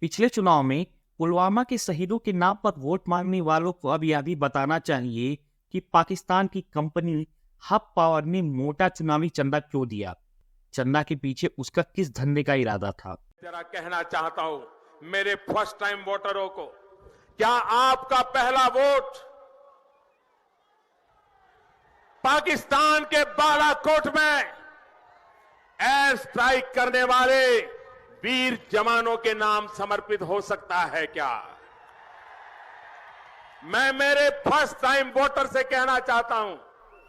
पिछले चुनाव में पुलवामा के शहीदों के नाम पर वोट मांगने वालों को अब यह भी बताना चाहिए कि पाकिस्तान की कंपनी हब पावर ने मोटा चुनावी चंदा क्यों दिया। चंदा के पीछे उसका किस धंधे का इरादा था। जरा कहना चाहता हूं मेरे फर्स्ट टाइम वोटरों को, क्या आपका पहला वोट पाकिस्तान के बालाकोट में एयर स्ट्राइक करने वाले वीर जवानों के नाम समर्पित हो सकता है क्या? मैं मेरे फर्स्ट टाइम वोटर से कहना चाहता हूं,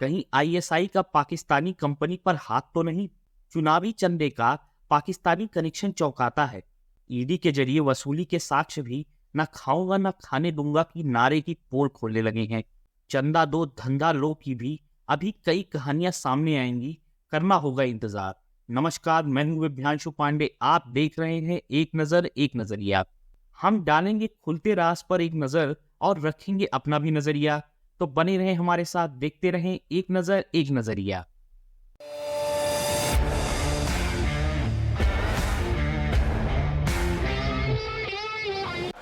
कहीं आईएसआई का पाकिस्तानी कंपनी पर हाथ तो नहीं। चुनावी चंदे का पाकिस्तानी कनेक्शन चौंकाता है। ईडी के जरिए वसूली के साक्ष्य भी न खाऊंगा न खाने दूंगा की नारे की पोल खोलने लगे हैं। चंदा दो धंधा लो की भी अभी कई कहानियां सामने आएंगी, करना होगा इंतजार। नमस्कार, मैं हूं विभ्यांशु पांडे, आप देख रहे हैं एक नजर एक नजरिया। हम डालेंगे खुलते राज पर एक नजर और रखेंगे अपना भी नजरिया। तो बने रहें हमारे साथ, देखते रहें एक नजर एक नजरिया।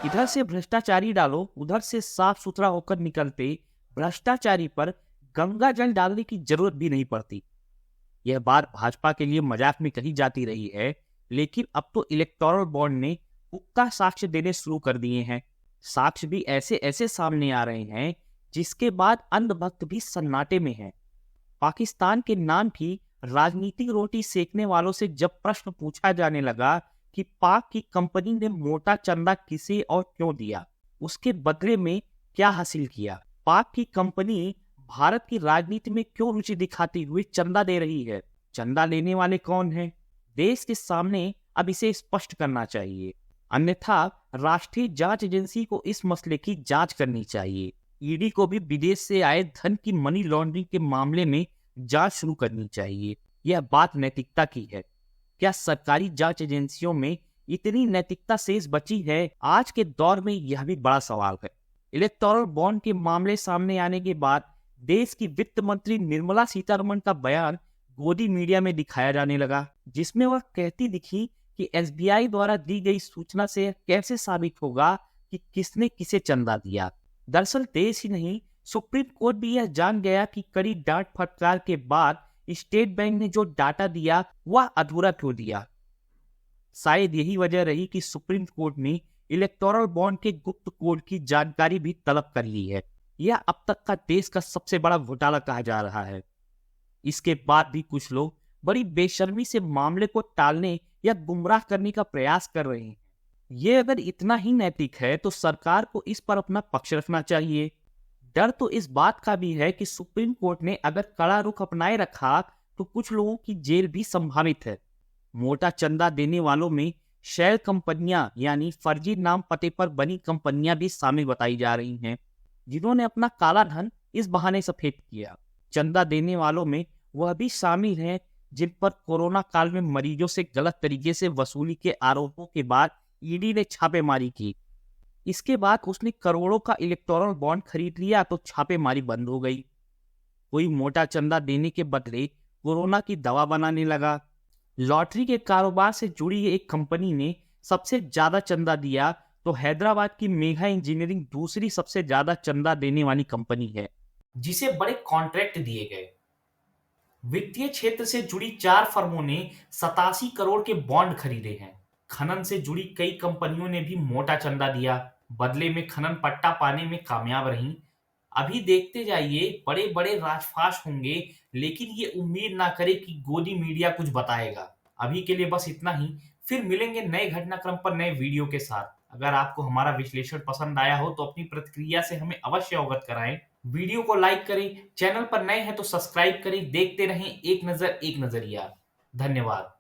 इधर से भ्रष्टाचारी डालो, उधर से साफ सुथरा होकर निकलते भ्रष्टाचारी पर गंगा जल डालने की जरूरत भी नहीं पड़ती। यह बात भाजपा के लिए मजाक में कही जाती रही है, लेकिन अब तो इलेक्टोरल बॉन्ड ने पुख्ता साक्ष्य देने शुरू कर दिए हैं। साक्ष्य भी ऐसे ऐसे सामने आ रहे हैं जिसके बाद अंधभक्त भी सन्नाटे में हैं। पाकिस्तान के नाम की राजनीतिक रोटी सेकने वालों से जब प्रश्न पूछा जाने लगा कि पाक की कंपनी ने मोटा चंदा किसे और क्यों दिया, उसके बदले में क्या हासिल किया, पाक की कंपनी भारत की राजनीति में क्यों रुचि दिखाती हुई चंदा दे रही है, चंदा लेने वाले कौन हैं, देश के सामने अब इसे स्पष्ट करना चाहिए। अन्यथा राष्ट्रीय जांच एजेंसी को इस मसले की जांच करनी चाहिए। ईडी को भी विदेश से आए धन की मनी लॉन्ड्रिंग के मामले में जांच शुरू करनी चाहिए। यह बात नैतिकता की है। क्या सरकारी जांच एजेंसियों में इतनी नैतिकता शेष बची है? आज के दौर में यह भी बड़ा सवाल है। इलेक्टोरल बॉन्ड के मामले सामने आने के बाद देश की वित्त मंत्री निर्मला सीतारमण का बयान गोदी मीडिया में दिखाया जाने लगा, जिसमें वह कहती दिखी कि एसबीआई द्वारा दी गई सूचना से कैसे साबित होगा कि किसने किसे चंदा दिया। दरअसल देश ही नहीं, सुप्रीम कोर्ट भी यह जान गया कि कड़ी डांट फटकार के बाद स्टेट बैंक ने जो डाटा दिया वह अधूरा क्यों दिया। शायद यही वजह रही कि सुप्रीम कोर्ट ने इलेक्टोरल बॉन्ड के गुप्त कोड की जानकारी भी तलब कर ली है। यह अब तक का देश का सबसे बड़ा घोटाला कहा जा रहा है। इसके बाद भी कुछ लोग बड़ी बेशर्मी से मामले को टालने या गुमराह करने का प्रयास कर रहे हैं। ये अगर इतना ही नैतिक है तो सरकार को इस पर अपना पक्ष रखना चाहिए। डर तो इस बात का भी है कि सुप्रीम कोर्ट ने अगर कड़ा रुख अपनाए रखा तो कुछ लोगों की जेल भी संभावित है। मोटा चंदा देने वालों में शेल कंपनियां यानी फर्जी नाम पते पर बनी कंपनियां भी शामिल बताई जा रही हैं, जिन्होंने अपना काला धन इस बहाने सफेद किया। चंदा देने वालों में वह भी शामिल हैं जिन पर कोरोना काल में मरीजों से गलत तरीके से वसूली के आरोपों के बाद ईडी ने छापेमारी की। इसके बाद उसने करोड़ों का इलेक्टोरल बॉन्ड खरीद लिया तो छापेमारी बंद हो गई। कोई मोटा चंदा देने के बदले कोरोना की दवा बनाने लगा। लॉटरी के कारोबार से जुड़ी एक कंपनी ने सबसे ज्यादा चंदा दिया तो हैदराबाद की मेघा इंजीनियरिंग दूसरी सबसे ज्यादा चंदा देने वाली कंपनी है, जिसे बड़े कॉन्ट्रैक्ट दिए गए। वित्तीय क्षेत्र से जुड़ी 4 फर्मों ने 87 करोड़ के बॉन्ड खरीदे हैं। खनन से जुड़ी कई कंपनियों ने भी मोटा चंदा दिया, बदले में खनन पट्टा पाने में कामयाब रहीं। अभी देखते जाइए, बड़े बड़े राजफाश होंगे, लेकिन ये उम्मीद ना करें कि गोदी मीडिया कुछ बताएगा। अभी के लिए बस इतना ही, फिर मिलेंगे नए घटनाक्रम पर नए वीडियो के साथ। अगर आपको हमारा विश्लेषण पसंद आया हो तो अपनी प्रतिक्रिया से हमें अवश्य अवगत कराएं। वीडियो को लाइक करें, चैनल पर नए हैं तो सब्सक्राइब करें। देखते रहें एक नजर एक नजरिया। धन्यवाद।